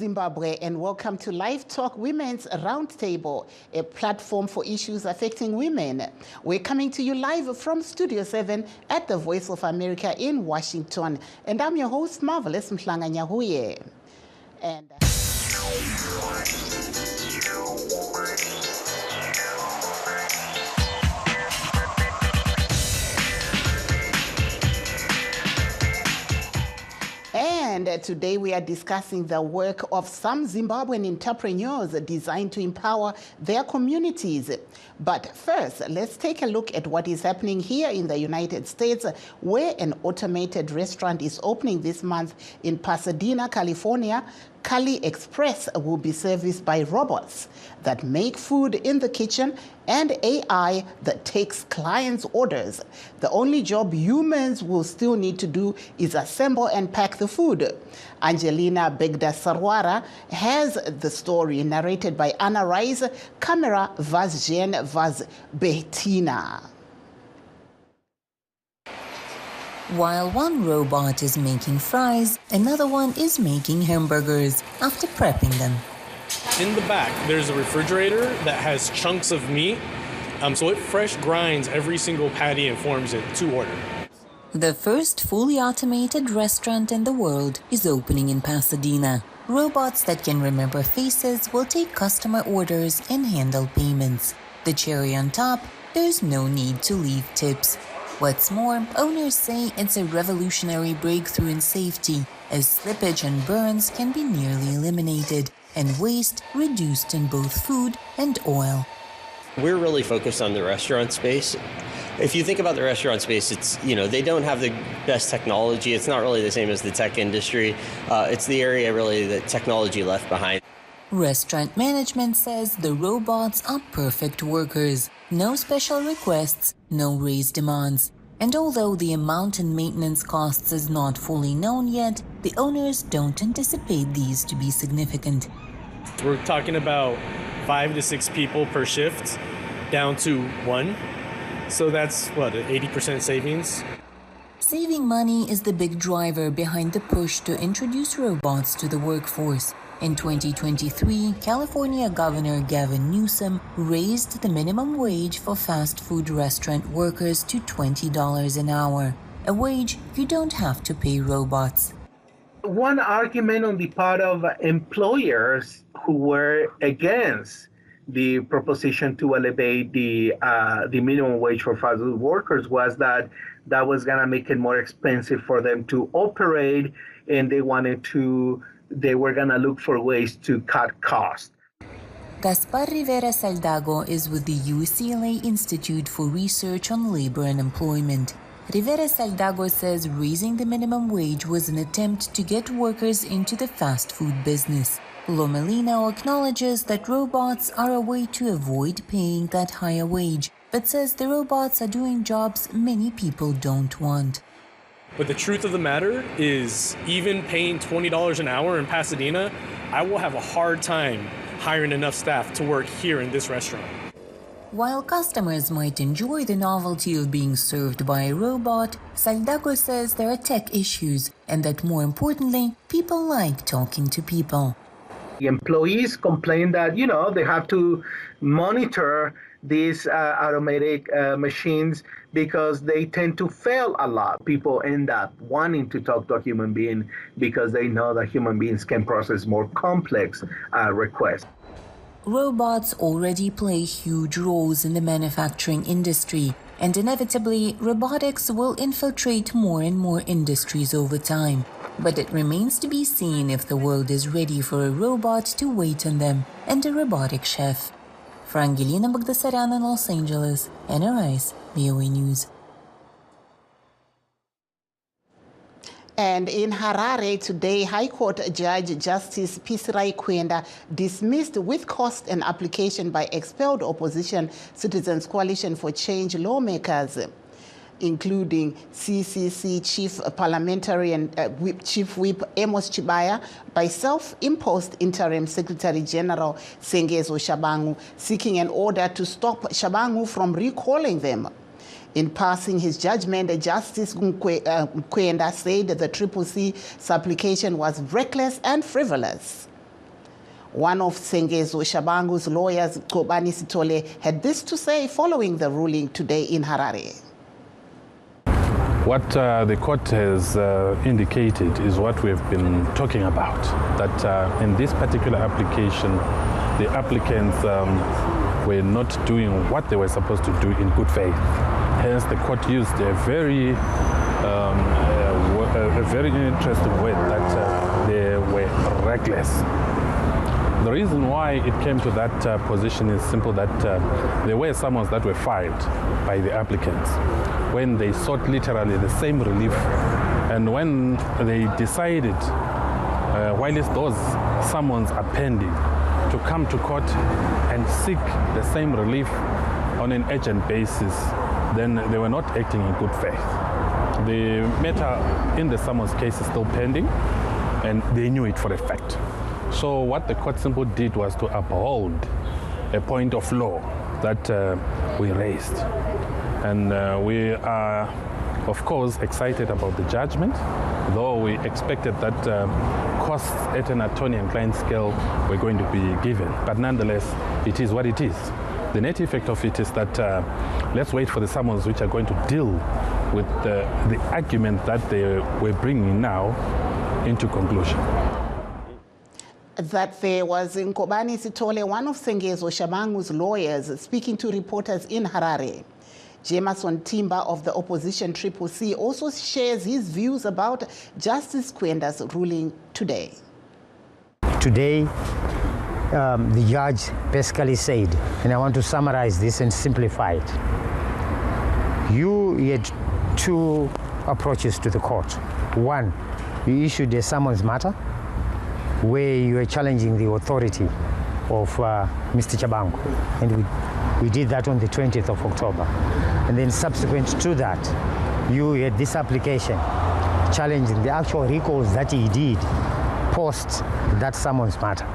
Zimbabwe, and welcome to LiveTalk Women's Roundtable, a platform for issues affecting women. We're coming to you live from Studio 7 at the Voice of America in Washington. And I'm your host, Marvelous Mhlanga-Nyahuye. And today we are discussing the work of some Zimbabwean entrepreneurs designed to empower their communities. But first, let's take a look at what is happening here in the United States, where an automated restaurant is opening this month in Pasadena, California. Kali Express will be serviced by robots that make food in the kitchen and AI that takes clients' orders. The only job humans will still need to do is assemble and pack the food. Angelina Begda-Sarwara has the story, narrated by Anna Rice, camera Vaz-Jen Vaz-Bettina. While one robot is making fries, another one is making hamburgers after prepping them. In the back, there's a refrigerator that has chunks of meat, so it fresh grinds every single patty and forms it to order. The first fully automated restaurant in the world is opening in Pasadena. Robots that can remember faces will take customer orders and handle payments. The cherry on top, there's no need to leave tips. What's more, owners say it's a revolutionary breakthrough in safety, as slippage and burns can be nearly eliminated, and waste reduced in both food and oil. We're really focused on the restaurant space. If you think about the restaurant space, it's, they don't have the best technology. It's not really the same as the tech industry. It's the area really that technology left behind. Restaurant management says the robots are perfect workers. No special requests, no raised demands. And although the amount in maintenance costs is not fully known yet, the owners don't anticipate these to be significant. We're talking about 5 to 6 people per shift, down to 1. So that's, an 80% savings? Saving money is the big driver behind the push to introduce robots to the workforce. In 2023, California Governor Gavin Newsom raised the minimum wage for fast food restaurant workers to $20 an hour, a wage you don't have to pay robots. One argument on the part of employers who were against the proposition to elevate the minimum wage for fast food workers was that was going to make it more expensive for them to operate, and they were going to look for ways to cut costs. Gaspar Rivera Saldago is with the UCLA Institute for Research on Labor and Employment. Rivera Saldago says raising the minimum wage was an attempt to get workers into the fast food business. Lomelino acknowledges that robots are a way to avoid paying that higher wage, but says the robots are doing jobs many people don't want. But the truth of the matter is, even paying $20 an hour in Pasadena, I will have a hard time hiring enough staff to work here in this restaurant. While customers might enjoy the novelty of being served by a robot, Saldago says there are tech issues and that more importantly, people like talking to people. The employees complain that, they have to monitor these automatic machines because they tend to fail a lot. People end up wanting to talk to a human being because they know that human beings can process more complex requests. Robots already play huge roles in the manufacturing industry, and inevitably, robotics will infiltrate more and more industries over time. But it remains to be seen if the world is ready for a robot to wait on them and a robotic chef. Angelina Begda-Sarwara in Los Angeles, Anna Rice, VOA News. And in Harare today, High Court Judge Justice Pisirai Kwenda dismissed with cost an application by expelled opposition Citizens Coalition for Change lawmakers, including CCC Chief Parliamentary and Chief Whip Amos Chibaya, by self-imposed Interim Secretary General Sengezo Shabangu, seeking an order to stop Shabangu from recalling them. In passing his judgment, Justice Kwenda said the CCC's application was reckless and frivolous. One of Sengezo Shabangu's lawyers, Kobani Sitole, had this to say following the ruling today in Harare. What the court has indicated is what we've been talking about, that in this particular application, the applicants were not doing what they were supposed to do in good faith. Hence, the court used a very interesting word, that they were reckless. The reason why it came to that position is simple, that there were summons that were filed by the applicants when they sought literally the same relief, and when they decided, while those summons are pending, to come to court and seek the same relief on an urgent basis, then they were not acting in good faith. The matter in the summons case is still pending, and they knew it for a fact. So what the court simply did was to uphold a point of law that we raised. And we are, of course, excited about the judgment, though we expected that costs at an attorney and client scale were going to be given. But nonetheless, it is what it is. The net effect of it is that let's wait for the summons which are going to deal with the argument that they were bringing now into conclusion. That there was Nkobani Sitole, one of Sengezo Shabangu's lawyers, speaking to reporters in Harare. Jameson Timber of the opposition Triple C also shares his views about Justice Kwenda's ruling today. Today, the judge basically said, and I want to summarize this and simplify it. You had two approaches to the court. One, you issued a summons matter where you were challenging the authority of Mr. Shabangu, and we did that on the 20th of October. And then subsequent to that, you had this application challenging the actual recalls that he did post that summons matter.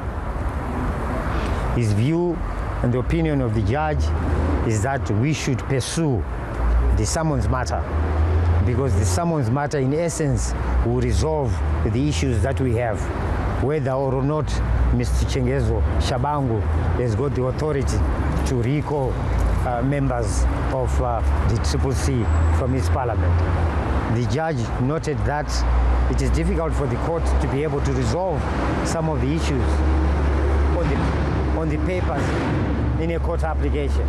His view and the opinion of the judge is that we should pursue the summons matter, because the summons matter in essence will resolve the issues that we have, whether or not Mr. Sengezo Shabangu has got the authority to recall members of the Triple C from his parliament. The judge noted that it is difficult for the court to be able to resolve some of the issues on the papers in a court application.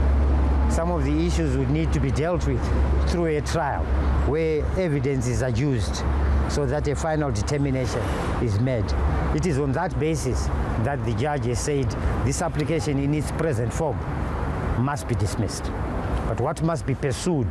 Some of the issues would need to be dealt with through a trial where evidence is adduced so that a final determination is made. It is on that basis that the judge has said this application in its present form must be dismissed. But what must be pursued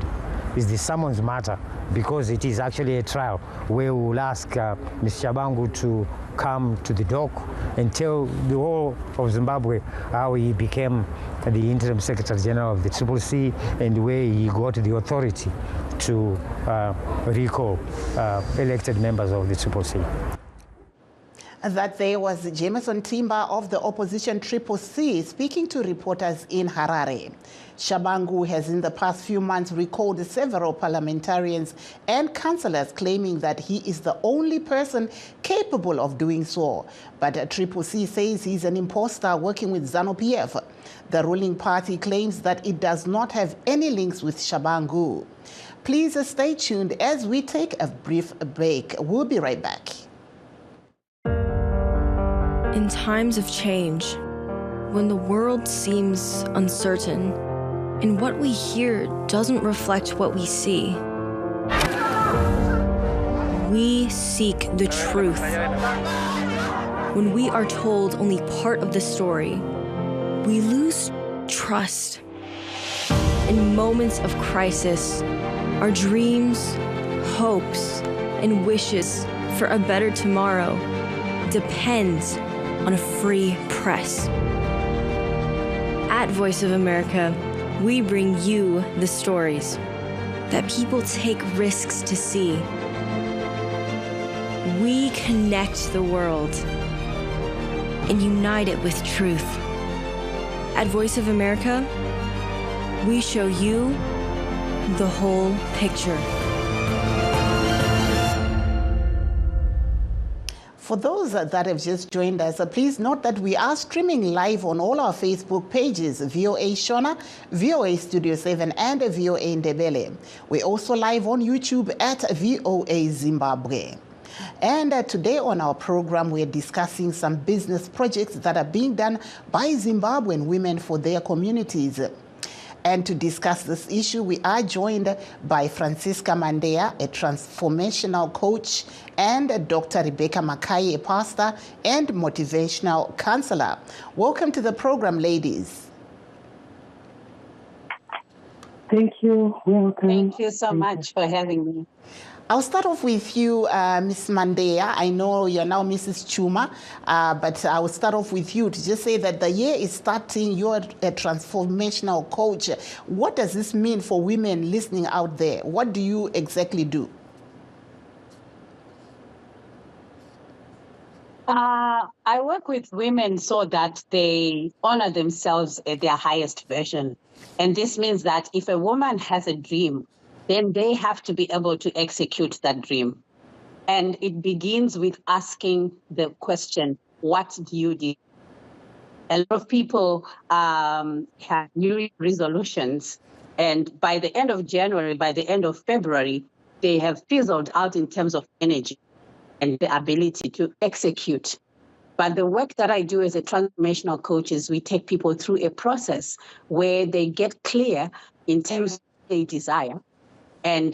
is the summons matter, because it is actually a trial where we will ask Mr. Shabangu to come to the dock and tell the whole of Zimbabwe how he became the interim Secretary General of the Triple C and where he got the authority to recall elected members of the Triple C. That there was Jameson Timber of the opposition Triple C speaking to reporters in Harare. Shabangu has in the past few months recalled several parliamentarians and councillors, claiming that he is the only person capable of doing so. But Triple C says he's an imposter working with ZANU-PF. The ruling party claims that it does not have any links with Shabangu. Please stay tuned as we take a brief break. We'll be right back. In times of change, when the world seems uncertain and what we hear doesn't reflect what we see, we seek the truth. When we are told only part of the story, we lose trust. In moments of crisis, our dreams, hopes, and wishes for a better tomorrow depends on a free press. At Voice of America, we bring you the stories that people take risks to see. We connect the world and unite it with truth. At Voice of America, we show you the whole picture. For those that have just joined us, please note that we are streaming live on all our Facebook pages, VOA Shona, VOA Studio 7, and VOA Ndebele. We're also live on YouTube at VOA Zimbabwe. And today on our program, we're discussing some business projects that are being done by Zimbabwean women for their communities. And to discuss this issue, we are joined by Francisca Mandea, a transformational coach, and Dr. Rebecca Makai, a pastor and motivational counselor. Welcome to the program, ladies. Thank you. Welcome. Thank you so much for having me. I'll start off with you, Ms. Mandea. I know you're now Mrs. Chuma, but I will start off with you to just say that the year is starting. You're a transformational coach. What does this mean for women listening out there? What do you exactly do? I work with women so that they honor themselves at their highest version. And this means that if a woman has a dream, then they have to be able to execute that dream. And it begins with asking the question, what do you do? A lot of people have New resolutions, and by the end of January, by the end of February, they have fizzled out in terms of energy and the ability to execute. But the work that I do as a transformational coach is we take people through a process where they get clear in terms of what they desire. And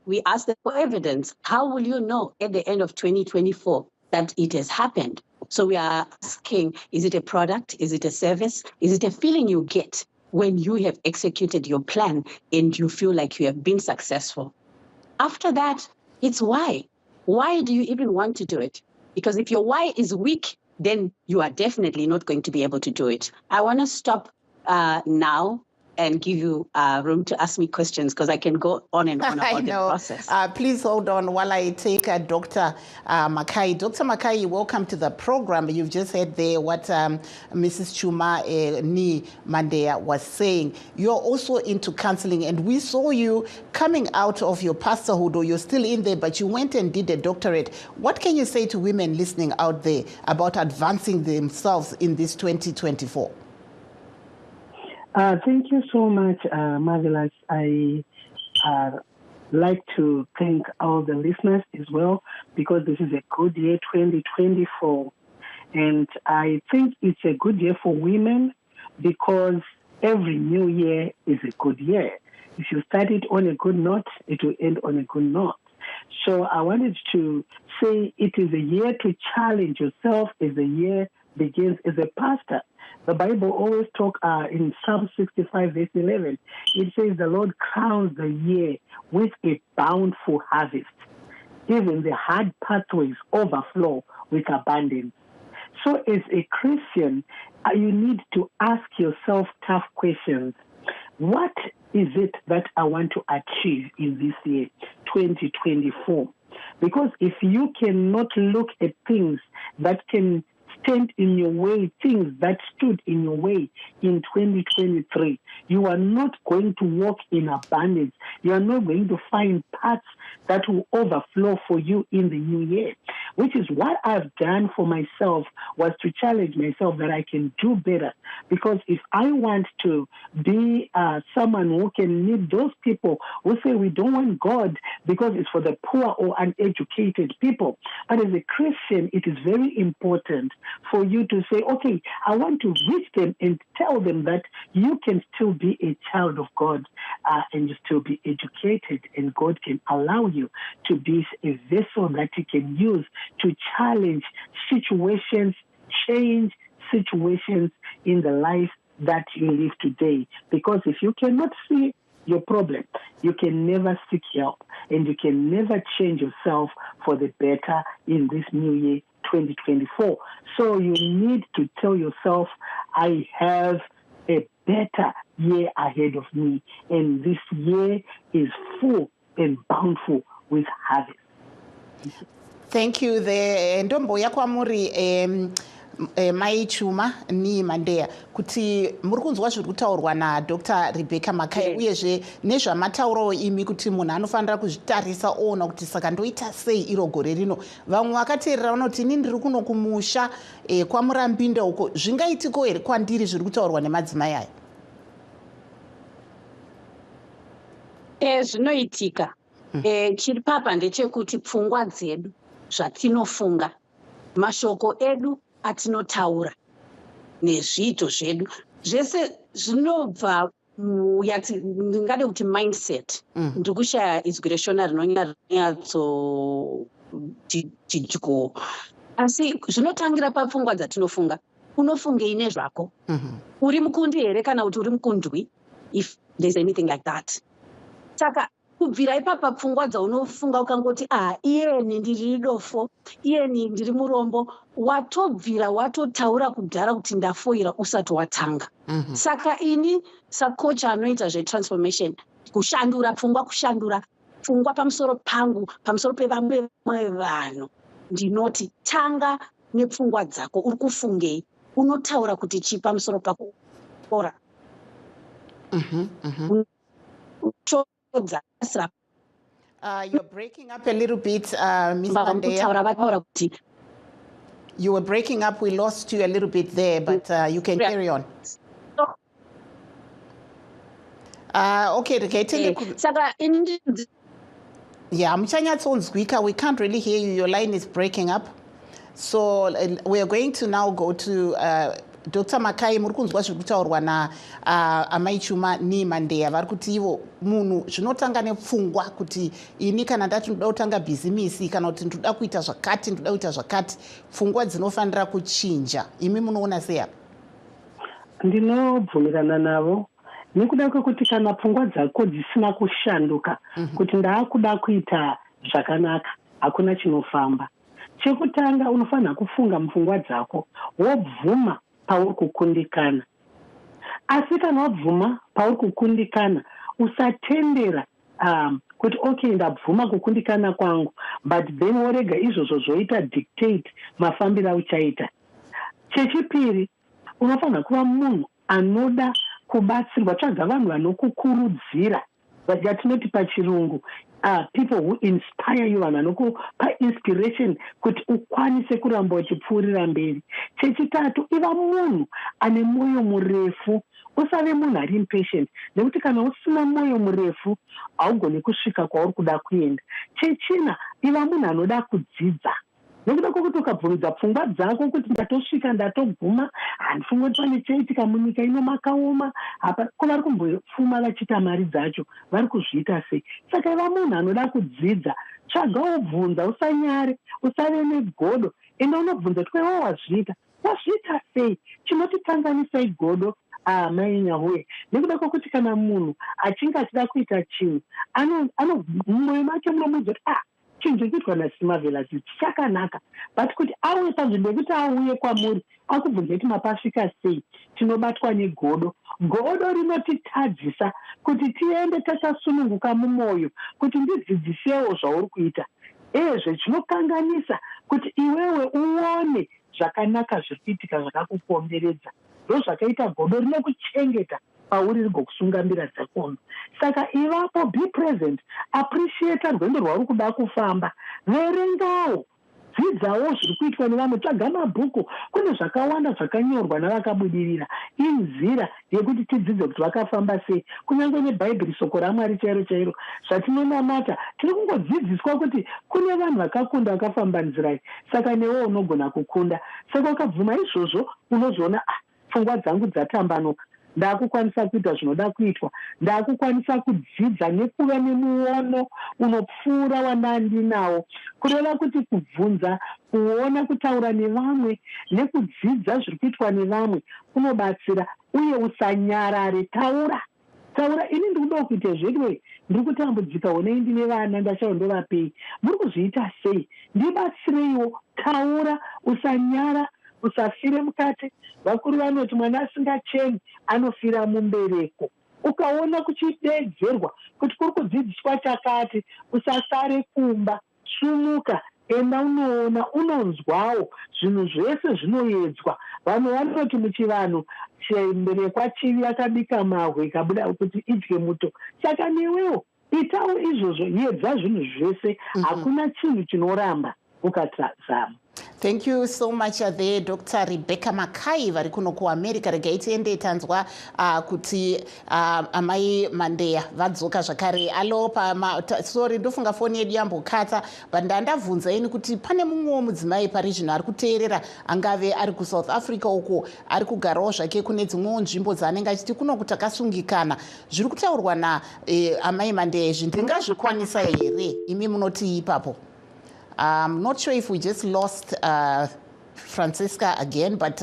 we ask them for evidence. How will you know at the end of 2024 that it has happened? So we are asking, is it a product? Is it a service? Is it a feeling you get when you have executed your plan and you feel like you have been successful? After that, it's why. Why do you even want to do it? Because if your why is weak, then you are definitely not going to be able to do it. I want to stop now and give you room to ask me questions, because I can go on and on about the process. Please hold on while I take Dr. Makai. Dr. Makai, welcome to the program. You've just heard there what Mrs. Chuma Ni Mandea was saying. You're also into counseling, and we saw you coming out of your pastorhood, or you're still in there, but you went and did a doctorate. What can you say to women listening out there about advancing themselves in this 2024? Thank you so much, Marvelous. I like to thank all the listeners as well, because this is a good year, 2024. And I think it's a good year for women because every new year is a good year. If you start it on a good note, it will end on a good note. So I wanted to say it is a year to challenge yourself as the year begins. As a pastor, the Bible always talks in Psalm 65, verse 11. It says the Lord crowns the year with a bountiful harvest. Even the hard pathways overflow with abundance. So as a Christian, you need to ask yourself tough questions. What is it that I want to achieve in this year, 2024? Because if you cannot look at things that can stand in your way, things that stood in your way in 2023, you are not going to walk in abundance. You are not going to find paths that will overflow for you in the new year, which is what I've done for myself, was to challenge myself that I can do better. Because if I want to be someone who can meet those people who say we don't want God because it's for the poor or uneducated people. But as a Christian, it is very important for you to say, okay, I want to reach them and tell them that you can still be a child of God and you still be educated, and God can allow you to be a vessel that you can use to challenge situations, change situations in the life that you live today. Because if you cannot see your problem, you can never seek help, and you can never change yourself for the better in this new year, 2024. So you need to tell yourself, I have a better year ahead of me, and this year is full and bountiful with harvest. Thank you. The Ndombo Yakwamuri, Mai Chuma ni Mandeya kuti muri kunzwa zviri kutaurwa naDr. Rebecca Makai uyezve nezvamataurawo imi kuti munhu anofanira kuzvitarisa oona kuti saka ndoita sei iro gore rino. Vamwe vakateerera vanoti ini ndiri kuno kumusha kwaMurambinda uko zvingaitiko here kwandiri zviri kutaurwa nemadzimai aya? Zvinoitika. Chiri papa ndechekuti pfungwa dzedu zvatinofunga, mashoko edu atinotaura nezviito zvedu zvese zvinobva ndingade kuti mindset. Ndiri kushaya izwi reshona rinonyatso tidyo, asi zvinotangira papfungwa dzatinofunga. Unofungei nezvako? Uri mukundi here kana kuti uri mukundwi, if there's anything like that? Saka kubvira ipapa pfungwa dzaunofunga ukangoti iyeni ndiri dofo, iyeni ndiri murombo, watobvira watotaura kudhara kuti ndafoira usati watanga. Saka ini sakocha anoita zvetransformation, kushandura pfungwa pamusoro pangu, pamusoro pevamwe vanhu, ndinoti tanga nepfungwa dzako. Uri kufungei? Unotaura kuti chi pamusoro pako? Ora. You're breaking up a little bit, Ms. Mandeya. You were breaking up. We lost you a little bit there, but you can carry on. Okay, yeah, Mchanyatsonzwika, we can't really hear you. Your line is breaking up. So we are going to now go to Dr. Makai. Muri kunzwa zviri kutaurwa naamai Chuma ni Mandeya. Vari kuti ivo munhu zvinotanga nepfungwa kuti ini kana ndati ndoda kutanga bhizimisi kana kuti ndoda kuita zvakati, pfungwa dzinofanira kuchinja. Imi munoona sei apa? Ndinobvumirana navo nekuda kwekuti kana pfungwa dzako dzisina kushanduka kuti ndaakuda kuita zvakanaka, hakuna chinofamba. Chekutanga unofanira kufunga mupfungwa dzako wobvuma pauri kukundikana. Asi kana wabvuma pauri kukundikana, usatendera kuti okay ndabvuma kukundikana kwangu, but then worega izvozvo zvoita dictate mafambiro auchaita. Chechipiri, unofanira kuva munhu anoda kubatsirwa. Tsvaga vanhu vanokukurudzira, yatinoti pachirungu people who inspire you, vanhu vanokupa inspiration kuti ukwanise kuramba uchipfuurira mberi. Chechitatu, iva munhu ane mwoyo murefu, usave munhu ari impatient, nekuti kana usina mwoyo murefu haugoni kusvika kwauri kuda kuenda. Chechina, iva munhu anoda kudzidza, nekuda kwokuti ukabvumidza pfungwa dzako kuti ndatosvika ndatoguma, handifunga kuti pane chaitika munyika ino makaoma apa, ko vari kumbofuma vachiita mari dzacho, vari kuzviita sei? Saka iva munhu anoda kudzidza, tsvaga wobvunza, usanyare, usave negodo, enda unobvunza kuti kwewo wazviita sei? Chinotitanganisa igodo mai Nyahuye, nekuda kwokuti kana munhu achinge achida kuita chinhu, mumwoyo make munomudza kuti chinhu chiri kuitwa naSimavela chichakanaka, but kuti auye panzvimbo yekuti auye kwamuri akubvunza kuti mapasvika sei, tinobatwa negodo. Godo rinotitadzisa kuti tiende takasununguka mumwoyo, kuti ndidzidzisewo zvauri kuita. Ezve chinokanganisa kuti iwewe uone zvakanaka zviri kuitika zvakakukomberedza. Ndo zvakaita godo rinokuchengeta pauri rigokusungamira dzakono. Saka ivapo, be present, appreciate rwendo rwauri kuda kufamba, verengawo, dzidzawo zviri kuitwa nevamwe, tsvaga mabhuku. Kune zvakawanda zvakanyorwa navakabudirira, inzira yekuti tidzidze kuti vakafamba sei. Kunyange nebhaibheri, soko raMwari chairo zvatinonamata, tiri kungodzidziswa kuti kune vanhu vakakunda vakafamba nzira iyi, saka newo unogona kukunda. Saka ukabvuma izvozvo unozoona pfungwa dzangu dzatambanuka, ndaakukwanisa kuita zvinoda kuitwa, ndaakukwanisa kudzidza nekuva nemuono unopfuura wandandinawo. Kureva kuti kubvunza, kuona, kutaura nevamwe nekudzidza zviri kuitwa nevamwe kunobatsira, uye usanyarare, taura. Ini ndiri kuda kuita zvekwe, ndiri kutambudzika, honei ndine vana ndashaiwa ndovapei, muri kuzviita sei? Ndibatsireiwo, taura, usanyara, usafire mukati. Vakuru vanoti mwana asingacheni anofira mumbereko. Ukaona kuchidedzerwa kuti kuri kudzidziswa chakati, usasare kumba, sumuka, enda unoona unonzwawo zvinhu zvese zvinoedzwa. Vamwe vanoti muchivanhu chimberekwa chivi akabika mahwe kabuda kuti idye muto. Saka newewo itawo izvozvo, yedza zvinhu zvese, hakuna chinhu chinoramba ukatazama. Thank you so much there, Dr. Rebecca Makai vari kuno kuAmerica. Regai tiende tanzwa kuti amai Mandeya vadzoka zvakare. Alo sorry ndofunga foni yedu yambokata, but ndandabvunza ini kuti pane mumwe mudzimai pari zvino ari kuteerera, angave ari kuSouth Africa uko ari kugarawo zvake kune dzimwewo nzvimbo dzaanenge achiti kuno kuti akasungikana. Zviri kutaurwa naamai Mandeya izvi ndingazvikwanisa here? Imi munoti ipapo? I'm not sure if we just lost Francisca again, but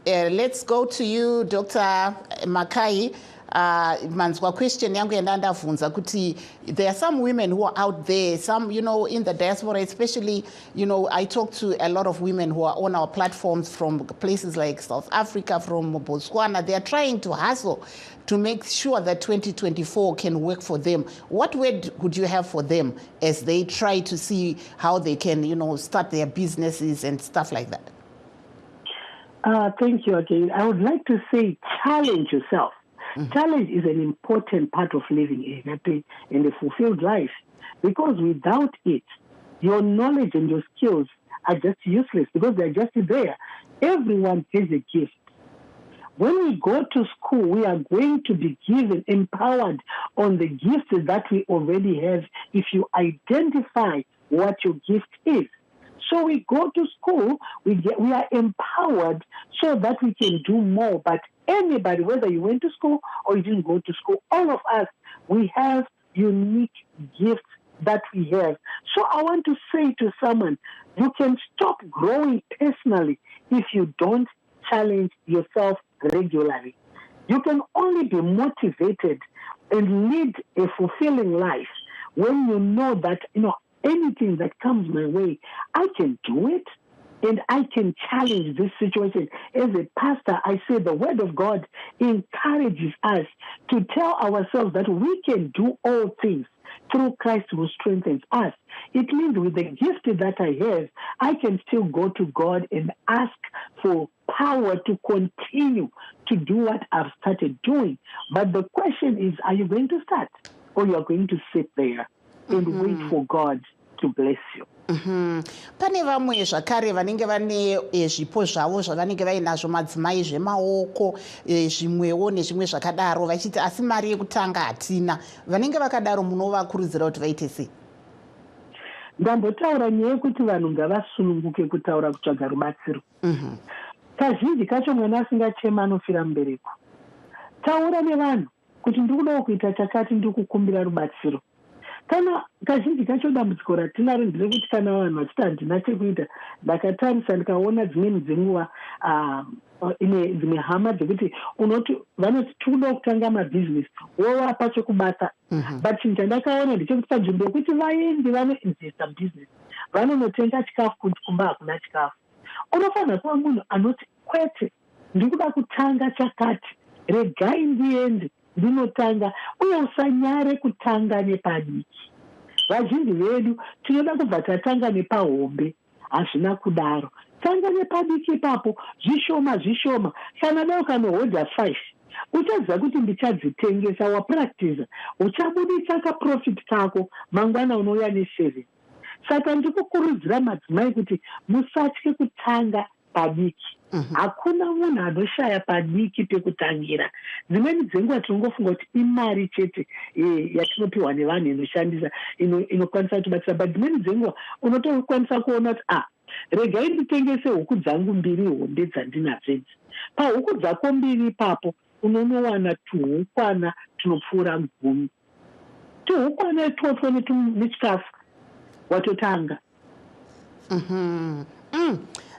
let's go to you, Dr. Makai. Manzwa question yangu yandandavunza kuti there are some women who are out there, some, you know, in the diaspora, especially, you know, I talk to a lot of women who are on our platforms from places like South Africa, from Botswana. They are trying to hustle to make sure that 2024 can work for them. What word would you have for them as they try to see how they can, you know, start their businesses and stuff like that? Thank you again. I would like to say challenge yourself. Challenge is an important part of living a happy and a fulfilled life, because without it, your knowledge and your skills are just useless because they're just there. Everyone has a gift. When we go to school, we are going to be given, empowered on the gifts that we already have if you identify what your gift is. So we go to school, we are empowered so that we can do more. But anybody, whether you went to school or you didn't go to school, all of us, we have unique gifts that we have. So I want to say to someone, you can stop growing personally if you don't challenge yourself regularly. You can only be motivated and lead a fulfilling life when you know that, you know, anything that comes my way, I can do it and I can challenge this situation. As a pastor, I say the word of God encourages us to tell ourselves that we can do all things through Christ who strengthens us. It means with the gift that I have, I can still go to God and ask for power to continue to do what I've started doing. But the question is, are you going to start, or you are going to sit there and wait for God to bless you? Pane vamwe zvakare vanenge vane zvipo zvavo zvavanenge vainazvo, madzimai zvemaoko zvimwewo nezvimwe zvakadaro, vachiti asi mari yekutanga hatina. Vanenge vakadaro munovakurudzira kuti vaite sei? Ndambotaura nyaya yekuti vanhu ngavasununguke kutaura kutsvaga rubatsiro. Kazhinji kacho mwana asingachema anofira mubereko. Taura nevanhu kuti ndikudawo kuita chakati, ndikukumbira rubatsiro. Kana kazhinji kacho dambudziko ratinaro nderekuti kana vanhu vachiti handina chekuita, ndakatarisa ndikaona dzimweni dzenguva ine dzimwe hama dzekuti unoti vanoti tikuda kutanga mabhizinesi, wovapa chekubata. But chinhu chandakaona ndechekuti panzvimbo yekuti vaende vanoinvesta mubhizinesi, vanonotenga chikafu kuti kumba hakuna chikafu. Unofanira kuva munhu anoti kwete, ndikuda kutanga chakati, regai ndiende ndinotanga, uye usanyare kutanga nepadiki. Vazhinji vedu tinoda kubva tatanga nepahombe, hazvina kudaro. Tanga nepadiki ipapo, zvishoma zvishoma. Kana dao kanohodha 5, uchaziva kuti ndichadzitengesa, wapractice, uchabudisa kaprofit kako, mangwana unouya ne7. Saka ndikukurudzira madzimai kuti musatye kutanga padiki. Hakuna munhu anoshaya padiki pekutangira. Dzimweni dzenguva tinongofunga kuti imari chete yatinopiwa nevanhu inoshandisa, inokwanisa kutibatsira. But dzimweni dzenguva unotokwanisa kuona kuti regai nditengese huku dzangu 2 hombe dzandinadzo idzi. Pahuku dzako 2 ipapo unonowana tuhukwana tunopfuura 10. Tuhukwana 12 nechikafu watotanga.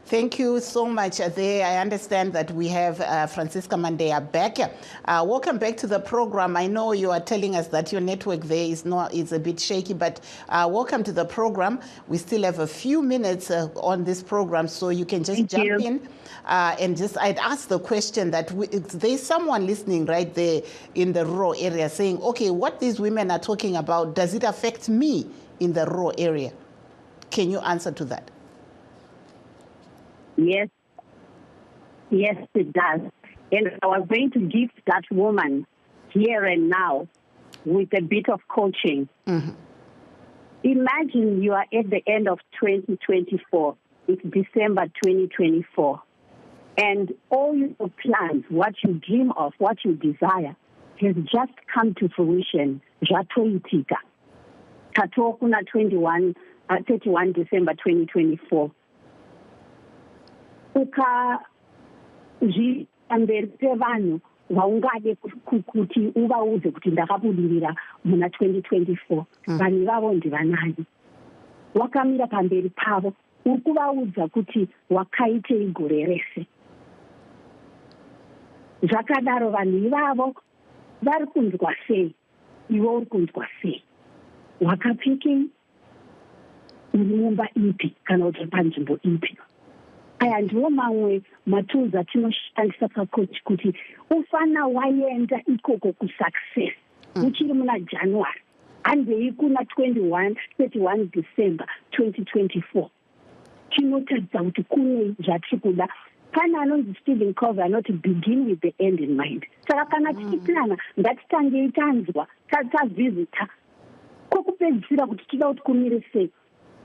Thank you so much there. I understand that we have Francisca Mandeya back. Welcome back to the program. I know you are telling us that your network there is a bit shaky, but welcome to the program. We still have a few minutes on this program, so you can just jump in and just I'd ask the question that there's someone listening right there in the rural area saying, okay, what these women are talking about, does it affect me in the rural area? Can you answer to that? Yes. Yes, it does. And I was going to gift that woman here and now with a bit of coaching. Mm-hmm. Imagine you are at the end of 2024. It's December 2024. And all your plans, what you dream of, what you desire, has just come to fruition. Zvatoitika. Tatokuna 31 December 2024. Ukazvipamberi pevanhu vaungade kuti uvaudze kuti ndakabudirira muna 2024 vanhu ivavo ndivanani. Wakamira pamberi pavo uri kuvaudza kuti wakaitei gore rese. Zvakadaro vanhu ivavo vari kunzwa sei, iwe uri kunzwa sei. Wakapfekei, uri mumba ipi kana kuti panzvimbo ipi. Aya ndiwo mamwe matools atinoshandisa pacoach kuti ufana waenda ikoko kusuccess uchiri muna January handei kuna 31 December 2024. Tinotadza kuti kune zvatiri kuda. Pane anonzi Stephen Covey anoti begin with the end in mind. Saka kana tichiplana ngatitangei tanzwa tavhizita kwokupedzisira kuti tida kuti kumire sei.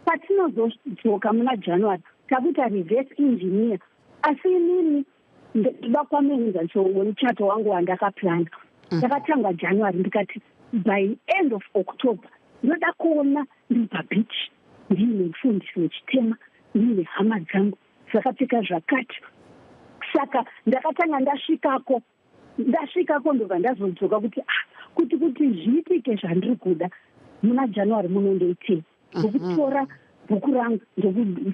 Patinozodzoka muna January takuita reverse engineer. Asi inini ndoda kwamenza muchato wangu wandakaplana. Ndakatanga January ndikati by end of October ndoda kuona ndiri pabeach ndiine mufundisi wechitema ndiine hama dzangu dzakapfeka zvakati. Saka ndakatanga ndasvikako ndobva ndazodzoka kuti zviitike zvandiri kuda muna January muno ndoitei. Ndokutora bhuku rangu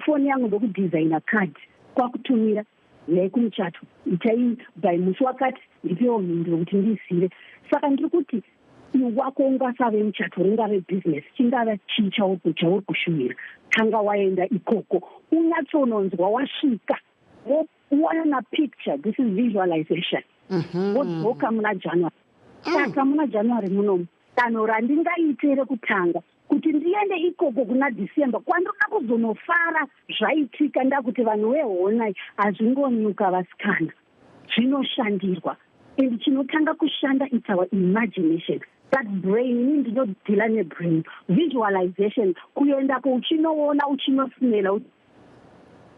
foni yangu ndokudhizaina kadhi kwakutumira yai kumuchato itai by musi wakati ndipewo mhinduro kuti ndizive. Saka ndiri kuti wako ungasave muchato ringave bhizinesi chingava chii chauri kushumira tanga waenda ikoko unyatsononzwa wasvika woona picture. This is visualization. Wodzoka muna January. Saka muna January munomu danho randingaite rekutanga kuti ndiende ikoko kuna December kwandoda kuzonofara zvaitika ndakuti vanhu vehonai hazvingonyuka vasikana zvinoshandirwa. And chinotanga kushanda it's our imagination. That brain, ini ndinodhila nebrain. Visualization, kuendako uchinoona uchinosmela.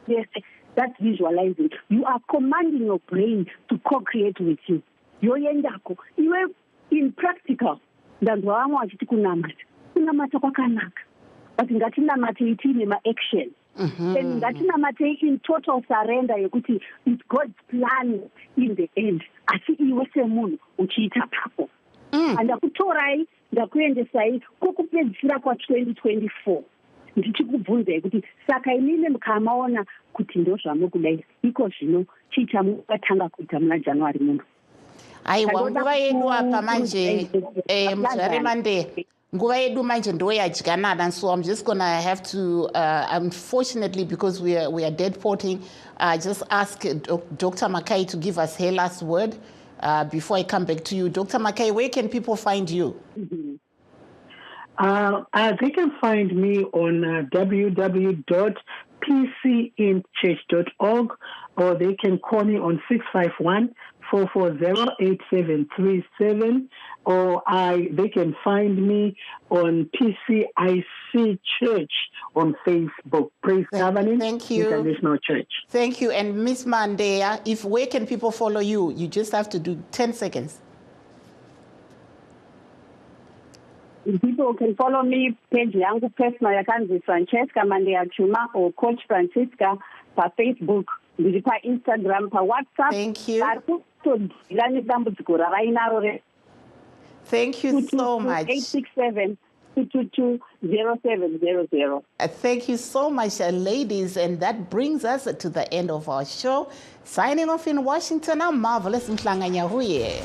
Yes, that's visualizing. You are commanding your brain to co-create with you. Yoendako. Iwe in practical, ndanzwa vamwe vachiti kunamata kwakanaka. But ngatinamate itine ma-action. And ngatinamate in total surrender yekuti it's God's plan in the end. Asi iwe semunhu uchiita papo. Ndakutorai ndakuendesai kokupedzisira kwa2024. Ndichikubvunzai kuti saka inini mukamaona kuti ndozvamukudai iko zvino chiita mukatanga kuita muna January muno. Aiwa, nguva yedu apa manje muzvare mande. Nguva yedu manje ndo yadyanana, so I'm just gonna have to unfortunately, because we are dead porting, just ask Dr. Makai to give us her last word before I come back to you. Dr. Makai, where can people find you? They can find me on www.pcinchurch.org, or they can call me on 651-440-8737, or they can find me on PCIC Church on Facebook. Praise Covenant International Church. Thank you. And Miss Mandea, where can people follow you? You just have to do 10 seconds. People can follow me page yangu personal yakanzi Francesca Mandea Chuma or Coach Francisca pa Facebook, ndiri pa Instagram, pa WhatsApp. Thank you. Thank you so much. 867-222-0700. Thank you so much, ladies. And that brings us to the end of our show. Signing off in Washington, I'm Marvelous Nhlanganya Huye.